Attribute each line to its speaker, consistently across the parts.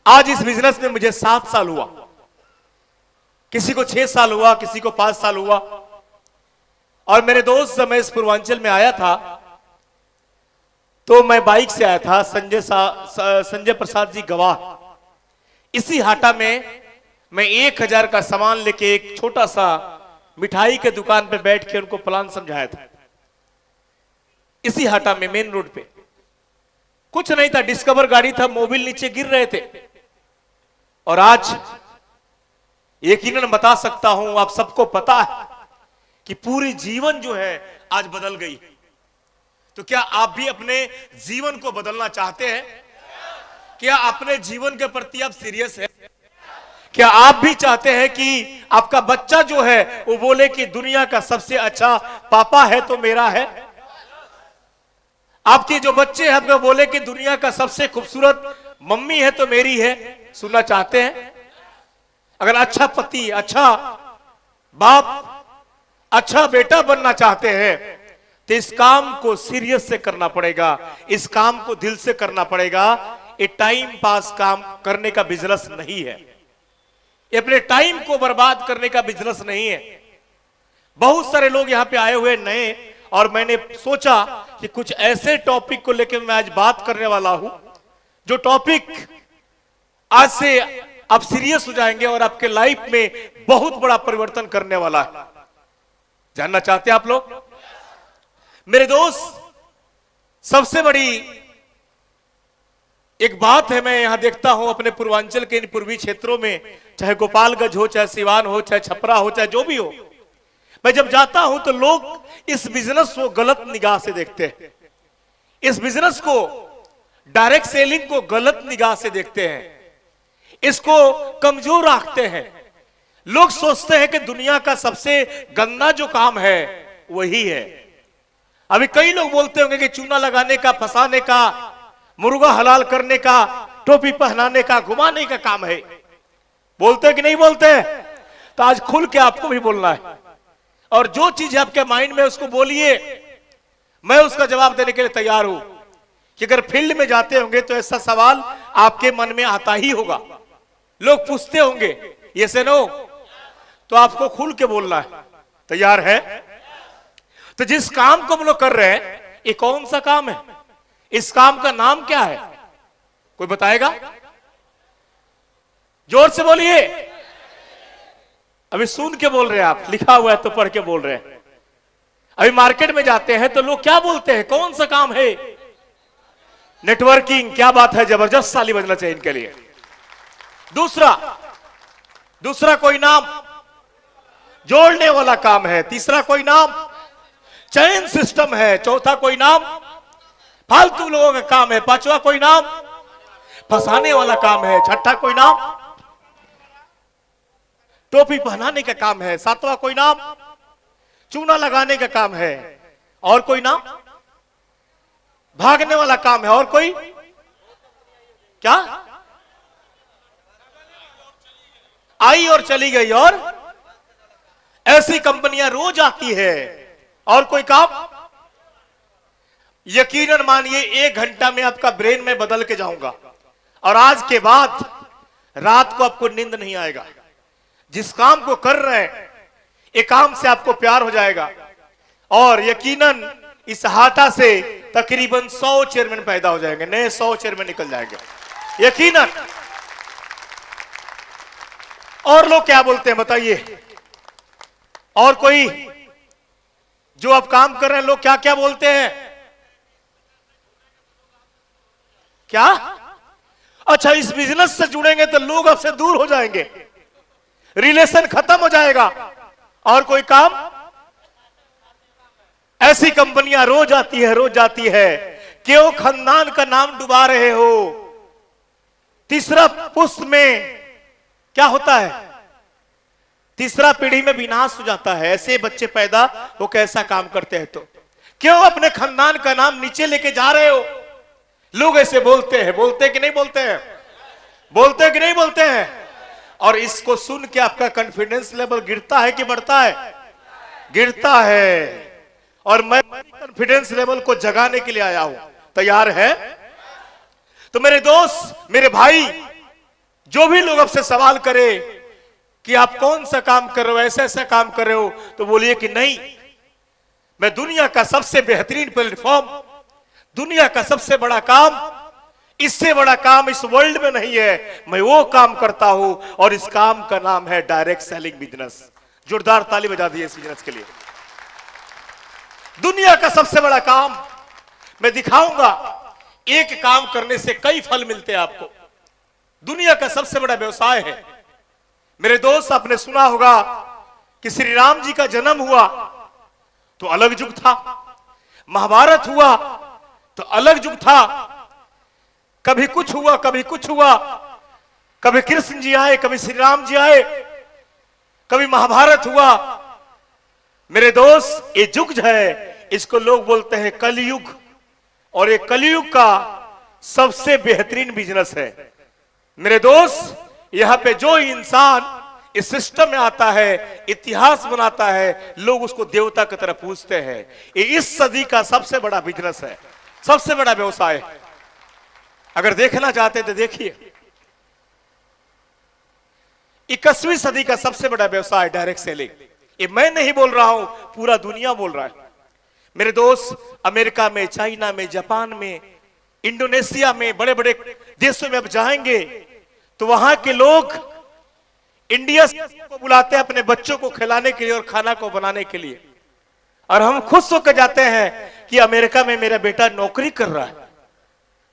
Speaker 1: आज इस बिजनेस में मुझे 7 साल हुआ, किसी को 6 साल हुआ, किसी को 5 साल हुआ। और मेरे दोस्त जब मैं इस पूर्वांचल में आया था तो मैं बाइक से आया था, संजय प्रसाद जी गवाह। इसी हाटा में मैं 1000 का सामान लेके एक छोटा सा मिठाई के दुकान पे बैठ के उनको प्लान समझाया था। इसी हाटा में मेन रोड पे कुछ नहीं था, डिस्कवर गाड़ी था, मोबिल नीचे गिर रहे थे। और आज यकीनन बता सकता हूं, आप सबको पता है कि पूरी जीवन जो है आज बदल गई। तो क्या आप भी अपने जीवन को बदलना चाहते हैं? क्या अपने जीवन के प्रति आप सीरियस हैं? क्या आप भी चाहते हैं कि आपका बच्चा जो है वो बोले कि दुनिया का सबसे अच्छा पापा है तो मेरा है? आपके जो बच्चे हैं आपको बोले कि दुनिया का सबसे खूबसूरत मम्मी है तो मेरी है? सुनना चाहते हैं? अगर अच्छा पति, अच्छा बाप, अच्छा बेटा बनना चाहते हैं तो इस काम को सीरियस से करना पड़ेगा, इस काम को दिल से करना पड़ेगा। ये टाइम पास काम करने का बिजनेस नहीं है, ये अपने टाइम को बर्बाद करने का बिजनेस नहीं है। बहुत सारे लोग यहां पे आए हुए नए, और मैंने सोचा कि कुछ ऐसे टॉपिक को लेकर मैं आज बात करने वाला हूं, जो टॉपिक आज से आप सीरियस हो जाएंगे और आपके लाइफ में बहुत बड़ा परिवर्तन करने वाला है। जानना चाहते हैं आप लोग? मेरे दोस्त, सबसे बड़ी एक बात है, मैं यहां देखता हूं अपने पूर्वांचल के इन पूर्वी क्षेत्रों में, चाहे गोपालगंज हो, चाहे सिवान हो, चाहे छपरा हो, चाहे जो भी हो, मैं जब जाता हूं तो लोग इस बिजनेस को गलत निगाह से देखते हैं। इस बिजनेस को, डायरेक्ट सेलिंग को गलत निगाह से देखते हैं, इसको कमजोर आंकते हैं। लोग सोचते हैं कि दुनिया का सबसे गंदा जो काम है वही है। अभी कई लोग बोलते होंगे कि चूना लगाने का, फंसाने का, मुर्गा हलाल करने का, टोपी पहनाने का, घुमाने का काम है। बोलते हैं कि नहीं बोलते? तो आज खुल के आपको भी बोलना है, और जो चीज आपके माइंड में उसको बोलिए, मैं उसका जवाब देने के लिए तैयार हूं। कि अगर फील्ड में जाते होंगे तो ऐसा सवाल आपके मन में आता ही होगा, लोग पूछते होंगे ये से नो, तो आपको खुल के बोलना है। तैयार है? तो जिस काम को हम लोग कर रहे हैं, ये कौन सा काम है? इस काम का नाम क्या है? कोई बताएगा? जोर से बोलिए। अभी सुन के बोल रहे हैं आप, लिखा हुआ है तो पढ़ के बोल रहे हैं। अभी मार्केट में जाते हैं तो लोग क्या बोलते हैं? कौन सा काम है? नेटवर्किंग। क्या बात है, जबरदस्त ताली बजना चाहिए इनके लिए। दूसरा कोई नाम? जोड़ने वाला काम है। तीसरा कोई नाम? चैन सिस्टम है। चौथा कोई नाम? फालतू लोगों का काम है। पांचवा कोई नाम? फंसाने वाला काम है। छठा कोई नाम? टोपी पहनाने का काम है। सातवां कोई नाम? चूना लगाने का काम है। और कोई नाम? भागने वाला काम है। और कोई? क्या? आई और चली गई। और ऐसी कंपनियां रोज आती है। और कोई काम? यकीनन मानिए 1 घंटा में आपका ब्रेन में बदल के जाऊंगा, और आज के बाद रात को आपको नींद नहीं आएगा। जिस काम को कर रहे हैं, एक काम से आपको प्यार हो जाएगा, और यकीनन इस हाटा से तकरीबन 100 चेयरमैन पैदा हो जाएंगे, नए 100 चेयरमैन निकल जाएंगे यकीनन। और लोग क्या बोलते हैं बताइए? और कोई जो आप काम कर रहे हैं, लोग क्या क्या बोलते हैं? क्या? अच्छा, इस बिजनेस से जुड़ेंगे तो लोग आपसे दूर हो जाएंगे, रिलेशन खत्म हो जाएगा। और कोई काम? ऐसी कंपनियां रोज आती है, रोज जाती है। क्यों खानदान का नाम डुबा रहे हो? तीसरा पुष्ट में क्या होता है? तीसरा पीढ़ी में विनाश हो जाता है। ऐसे बच्चे पैदा हो कैसा काम करते हैं? तो क्यों अपने खानदान का नाम नीचे लेके जा रहे हो? लोग ऐसे बोलते हैं। बोलते कि नहीं बोलते हैं? बोलते कि नहीं बोलते हैं? और इसको सुन के आपका कॉन्फिडेंस लेवल गिरता है कि बढ़ता है? गिरता है। और मैं कॉन्फिडेंस लेवल को जगाने के लिए आया हूं। तैयार है? तो मेरे दोस्त, मेरे भाई, जो भी लोग आपसे सवाल करे कि आप कौन सा काम कर रहे हो, ऐसा ऐसा काम कर रहे हो, तो बोलिए कि नहीं, मैं दुनिया का सबसे बेहतरीन प्लेटफॉर्म, दुनिया का सबसे बड़ा काम, इससे बड़ा काम इस वर्ल्ड में नहीं है, मैं वो काम करता हूं और इस काम का नाम है डायरेक्ट सेलिंग बिजनेस। जोरदार ताली बजा दिए इस बिजनेस के लिए। दुनिया का सबसे बड़ा काम मैं दिखाऊंगा, एक काम करने से कई फल मिलते हैं आपको। दुनिया का सबसे बड़ा व्यवसाय है। मेरे दोस्त, आपने सुना होगा कि श्री राम जी का जन्म हुआ तो अलग युग था, महाभारत हुआ तो अलग युग था, कभी कुछ हुआ कभी कुछ हुआ, कभी कृष्ण जी आए कभी श्री राम जी आए, कभी महाभारत हुआ। मेरे दोस्त, ये युग है, इसको लोग बोलते हैं कलयुग, और ये कलयुग का सबसे बेहतरीन बिजनेस है। मेरे दोस्त, यहां पे जो इंसान इस सिस्टम में आता है, इतिहास बनाता है, लोग उसको देवता की तरह पूजते हैं। ये इस सदी का सबसे बड़ा बिजनेस है, सबसे बड़ा व्यवसाय है। अगर देखना चाहते हैं तो देखिए, 21वीं सदी का सबसे बड़ा व्यवसाय डायरेक्ट सेलिंग। ये मैं नहीं बोल रहा हूं, पूरा दुनिया बोल रहा है। मेरे दोस्त, अमेरिका में, चाइना में, जापान में, इंडोनेशिया में, बड़े बड़े देशों में आप जाएंगे तो वहां के लोग इंडिया को बुलाते हैं अपने बच्चों को खिलाने के लिए और खाना को बनाने के लिए, और हम खुश होकर जाते हैं कि अमेरिका में मेरा बेटा नौकरी कर रहा है,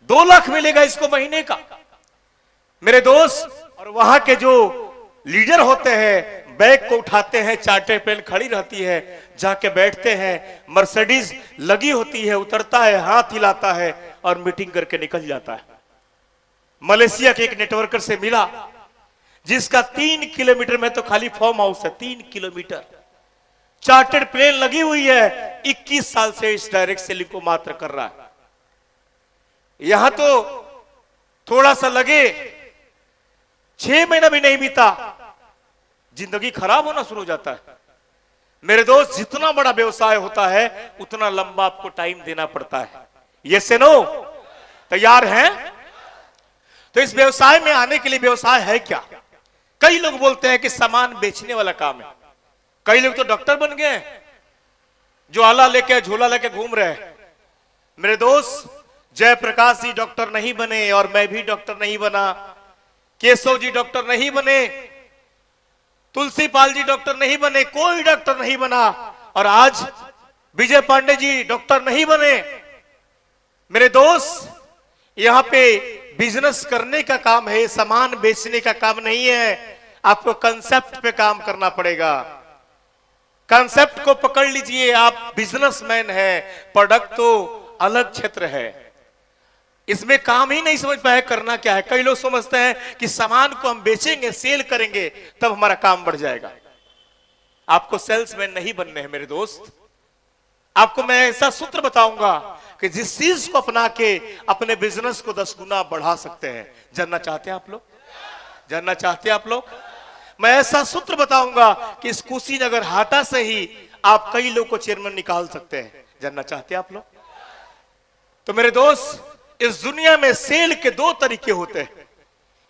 Speaker 1: 2 लाख मिलेगा इसको महीने का। मेरे दोस्त, और वहां के जो लीडर होते हैं, बैग को उठाते हैं, चार्टर प्लेन खड़ी रहती है, जाके बैठते हैं, मर्सिडीज लगी होती है, उतरता है, हाथ हिलाता है और मीटिंग करके निकल जाता है। मलेशिया के एक नेटवर्कर से मिला जिसका 3 किलोमीटर में तो खाली फार्म हाउस है, 3 किलोमीटर, चार्टर्ड प्लेन लगी हुई है, 21 साल से इस डायरेक्ट सेलिंग को मात्र कर रहा है। यहां तो थोड़ा सा लगे 6 महीना भी नहीं बीता, जिंदगी खराब होना शुरू हो जाता है। मेरे दोस्त, जितना बड़ा व्यवसाय होता है उतना लंबा आपको टाइम देना पड़ता है। ये से नो तैयार हैं? तो इस व्यवसाय में आने के लिए, व्यवसाय है क्या? कई लोग बोलते हैं कि सामान बेचने वाला काम है। कई लोग तो डॉक्टर बन गए जो आला लेके झोला लेके घूम रहे हैं। मेरे दोस्त, जयप्रकाश जी डॉक्टर नहीं बने और मैं भी डॉक्टर नहीं बना, केशव जी डॉक्टर नहीं बने, तुलसी पाल जी डॉक्टर नहीं बने, कोई डॉक्टर नहीं बना, और आज विजय पांडे जी डॉक्टर नहीं बने। मेरे दोस्त, यहां पे बिजनेस करने का काम है, सामान बेचने का काम नहीं है। आपको कंसेप्ट पे काम करना पड़ेगा। कंसेप्ट को पकड़ लीजिए, आप बिजनेसमैन हैं। प्रोडक्ट तो अलग क्षेत्र है, इसमें काम ही नहीं समझ पाए करना क्या है। कई लोग समझते हैं कि सामान को हम बेचेंगे, सेल करेंगे, तब हमारा काम बढ़ जाएगा। आपको सेल्समैन नहीं बनने हैं मेरे दोस्त। आपको मैं ऐसा सूत्र बताऊंगा कि जिस चीज को अपना के अपने बिजनेस को 10 गुना बढ़ा सकते हैं। जानना चाहते हैं आप लोग? जानना चाहते हैं आप लोग? मैं ऐसा सूत्र बताऊंगा कि इस कुशीनगर हाटा से ही आप कई लोग को चेयरमैन निकाल सकते हैं। जानना चाहते हैं आप लोग? तो मेरे दोस्त, इस दुनिया में सेल के 2 तरीके होते हैं।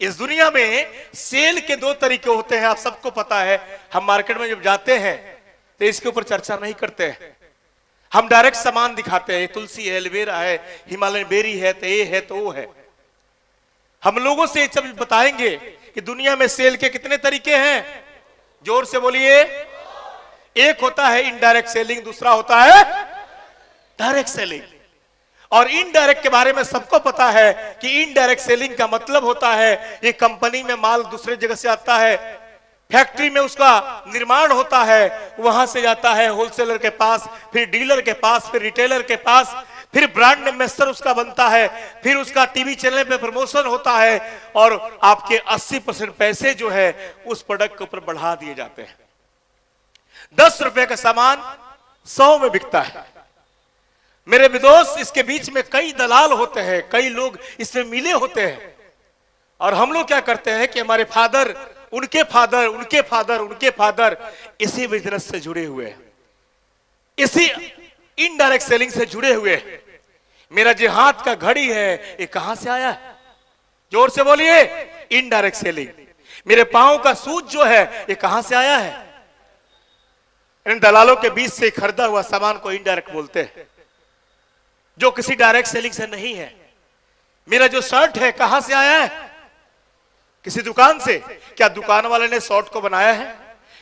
Speaker 1: इस दुनिया में सेल के 2 तरीके होते हैं, आप सबको पता है। हम मार्केट में जब जाते हैं तो इसके ऊपर चर्चा नहीं करते हैं, हम डायरेक्ट सामान दिखाते हैं। तुलसी है, एलोवेरा है, हिमालयन बेरी है, तो ये है तो वो है। हम लोगों से सब बताएंगे कि दुनिया में सेल के कितने तरीके हैं। जोर से बोलिए। एक होता है इनडायरेक्ट सेलिंग, दूसरा होता है डायरेक्ट सेलिंग। और इनडायरेक्ट के बारे में सबको पता है कि इनडायरेक्ट सेलिंग का मतलब होता है ये कंपनी में माल दूसरे जगह से आता है, फैक्ट्री में उसका निर्माण होता है, वहां से जाता है होलसेलर के पास, फिर डीलर के पास, फिर रिटेलर के पास, फिर ब्रांड एम्बेसडर उसका बनता है, फिर उसका टीवी चैनल पे प्रमोशन होता है, और आपके 80% पैसे जो है उस प्रोडक्ट के ऊपर बढ़ा दिए जाते हैं। 10 रुपए का सामान 100 में बिकता है। मेरे दोस्त, इसके बीच में कई दलाल होते हैं, कई लोग इसमें मिले होते हैं। और हम लोग क्या करते हैं कि हमारे फादर, उनके फादर, उनके फादर, उनके फादर इसी बिजनेस से जुड़े हुए हैं, इसी इनडायरेक्ट सेलिंग से जुड़े हुए हैं। मेरा जो हाथ का घड़ी है ये कहां से आया है? जोर से बोलिए। Indirect selling. मेरे पांव का सूज जो है ये कहां से आया है? इन दलालों के बीच से खरीदा हुआ सामान को इनडायरेक्ट बोलते हैं, जो किसी डायरेक्ट सेलिंग से नहीं है। मेरा जो शर्ट है कहां से आया है? किसी दुकान से। क्या दुकान वाले ने शर्ट को बनाया है?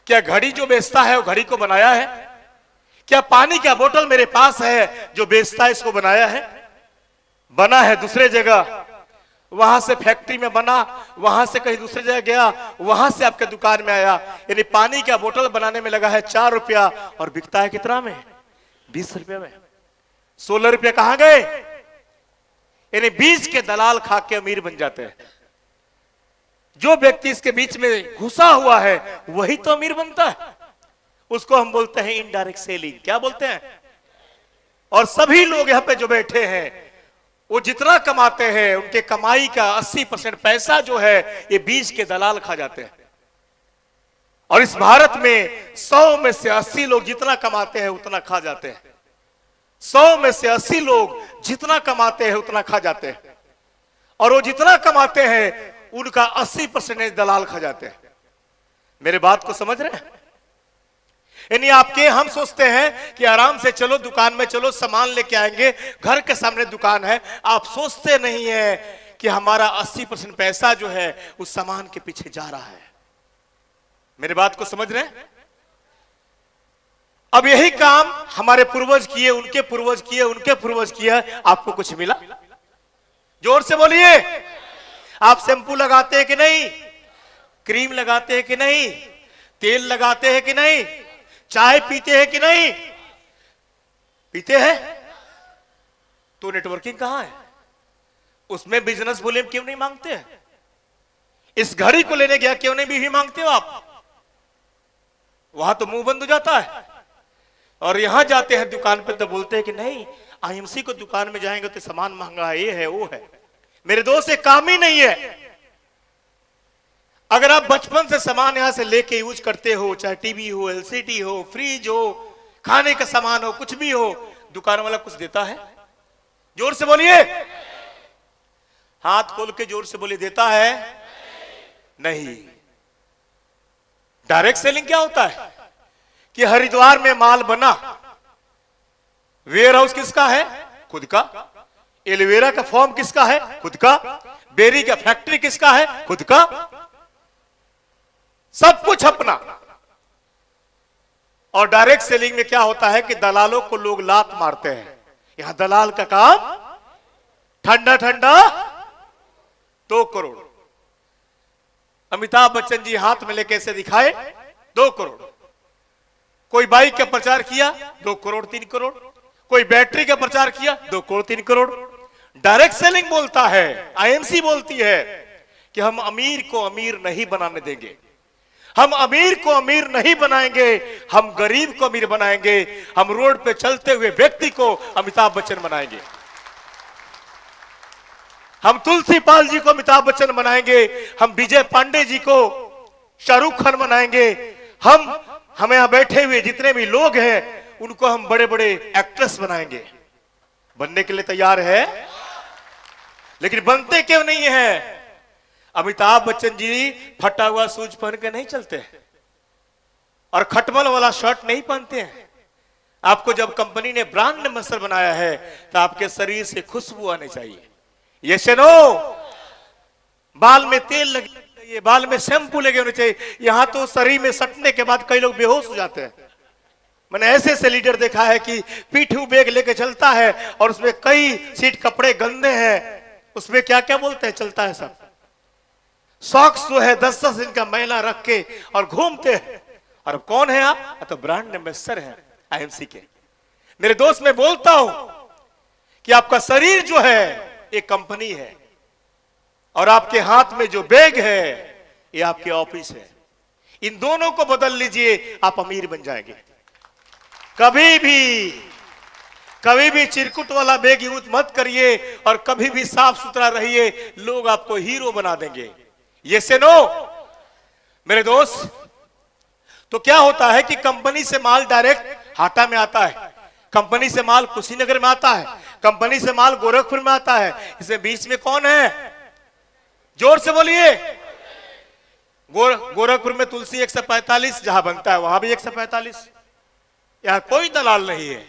Speaker 1: क्या घड़ी जो बेचता है वो घड़ी को बनाया है? क्या पानी का बोतल मेरे पास है जो बेचता है इसको बनाया है? बना है दूसरे जगह, वहां से फैक्ट्री में बना, वहां से कहीं दूसरी जगह गया, वहां से आपके दुकान में आया। यानी पानी का बोतल बनाने में लगा है 4 रुपया और बिकता है कितना में? 20 रुपया में। 16 रुपया कहां गए? यानी बीच के दलाल खा के अमीर बन जाते हैं। जो व्यक्ति इसके बीच में घुसा हुआ है वही तो अमीर बनता है। उसको हम बोलते हैं इनडायरेक्ट सेलिंग। क्या बोलते हैं? और सभी लोग यहां पे जो बैठे हैं वो जितना कमाते हैं उनके कमाई का 80% पैसा जो है ये बीच के दलाल खा जाते हैं। और इस भारत में 100 में से 80 लोग जितना कमाते हैं उतना खा जाते हैं। 100 में से 80 लोग जितना कमाते हैं उतना खा जाते हैं। और वो जितना कमाते हैं उनका 80% दलाल खा जाते हैं। मेरे बात को समझ रहे हैं? यानी आपके हम सोचते हैं कि आराम से चलो दुकान में, चलो सामान लेके आएंगे, घर के सामने दुकान है। आप सोचते नहीं है कि हमारा 80% पैसा जो है उस सामान के पीछे जा रहा है। मेरे बात को समझ रहे हैं? अब यही काम हमारे पूर्वज किए, उनके पूर्वज किए, उनके पूर्वज किया। आपको कुछ मिला? जोर से बोलिए। आप शैंपू लगाते हैं कि नहीं? क्रीम लगाते हैं कि नहीं? तेल लगाते हैं कि नहीं? चाय पीते हैं कि नहीं? पीते हैं। तो नेटवर्किंग कहां है? उसमें बिजनेस बोले क्यों नहीं मांगते हैं? इस घड़ी को लेने गया क्यों नहीं भी मांगते हो आप? वहां तो मुंह बंद हो जाता है। और यहां जाते हैं दुकान पे तो बोलते हैं कि नहीं, आईएमसी को दुकान में जाएंगे तो सामान महंगा है, ये है वो है। मेरे दोस्त, एक काम ही नहीं है। अगर आप बचपन से सामान यहां से लेके यूज करते हो, चाहे टीवी हो, एलसीडी हो, फ्रिज हो, खाने का सामान हो, कुछ भी हो, दुकान वाला कुछ देता है? जोर से बोलिए। हाथ खोल के जोर से बोलिए, देता है? नहीं। डायरेक्ट सेलिंग क्या होता है कि हरिद्वार में माल बना, वेयर हाउस किसका है? खुद का। एलोवेरा का फॉर्म किसका है? खुद का। बेरी का फैक्ट्री किसका है? खुद का। सब कुछ अपना। और डायरेक्ट सेलिंग में क्या होता है कि दलालों को लोग लात मारते हैं। यहां दलाल का काम ठंडा ठंडा 2 करोड़। अमिताभ बच्चन जी हाथ में लेके ऐसे दिखाए 2 करोड़। कोई बाइक का प्रचार किया 2 करोड़ 3 करोड़। कोई बैटरी का प्रचार किया 2 करोड़ 3 करोड़। डायरेक्ट सेलिंग बोलता है, आईएमसी बोलती है कि हम अमीर को अमीर नहीं बनाने देंगे, हम अमीर को अमीर नहीं बनाएंगे, हम गरीब को अमीर बनाएंगे, हम रोड पे चलते हुए व्यक्ति को अमिताभ बच्चन बनाएंगे, हम तुलसी पाल जी को अमिताभ बच्चन बनाएंगे, हम विजय पांडे जी को शाहरुख खान बनाएंगे, हम यहां बैठे हुए जितने भी लोग हैं उनको हम बड़े बड़े एक्ट्रेस बनाएंगे। बनने के लिए तैयार है, लेकिन बनते क्यों नहीं है? अमिताभ बच्चन जी फटा हुआ शूज पहन के नहीं चलते और खटमल वाला शर्ट नहीं पहनते हैं। आपको जब कंपनी ने ब्रांड एम्बेसडर बनाया है तो आपके शरीर से खुशबू आनी चाहिए। ये सुनो, बाल में तेल लगे चाहिए, बाल में शैम्पू लगे होने चाहिए। यहां तो शरीर में सटने के बाद कई लोग बेहोश हो जाते हैं। मैंने ऐसे ऐसे लीडर देखा है कि पीठू बैग लेके चलता है और उसमें कई सीट कपड़े गंदे हैं, उसमें क्या क्या बोलते हैं, चलता है सब। सॉक्स जो है 10-10 दिन का मैला रख के और घूमते हैं। और अब कौन है आप? तो ब्रांड एम्बेसडर है आईएमसी के। मेरे दोस्त, मैं बोलता हूं कि आपका शरीर जो है एक कंपनी है और आपके हाथ में जो बैग है ये आपके ऑफिस है। इन दोनों को बदल लीजिए, आप अमीर बन जाएंगे। कभी भी चिरकुट वाला बैग यूज मत करिए और कभी भी साफ सुथरा रहिए, लोग आपको हीरो बना देंगे। ये से नो मेरे दोस्त। तो क्या होता है कि कंपनी से माल डायरेक्ट हाटा में आता है, कंपनी से माल कुशीनगर में आता है, कंपनी से माल गोरखपुर में आता है। इसमें बीच में कौन है? जोर से बोलिए। गोरखपुर में तुलसी 145 जहां बनता है वहां भी 145। यहां कोई दलाल नहीं है।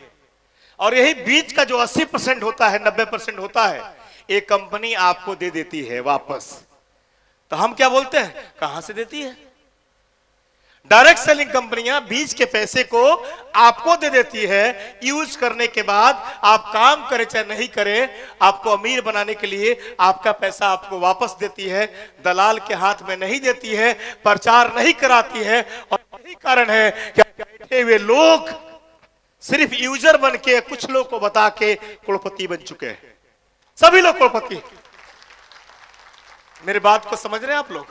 Speaker 1: और यही बीच का जो 80% होता है, 90% होता है, एक कंपनी आपको दे देती है वापस। तो हम क्या बोलते हैं, कहां से देती है? डायरेक्ट सेलिंग कंपनियां बीच के पैसे को आपको दे देती है। यूज करने के बाद आप काम करें चाहे नहीं करें, आपको अमीर बनाने के लिए आपका पैसा आपको वापस देती है। दलाल के हाथ में नहीं देती है, प्रचार नहीं कराती है। और यही कारण है कि बैठे हुए लोग सिर्फ यूजर बन के कुछ लोग को बता के करोड़पति बन चुके हैं। सभी लोग करोड़पति। मेरे बात को समझ रहे हैं आप लोग?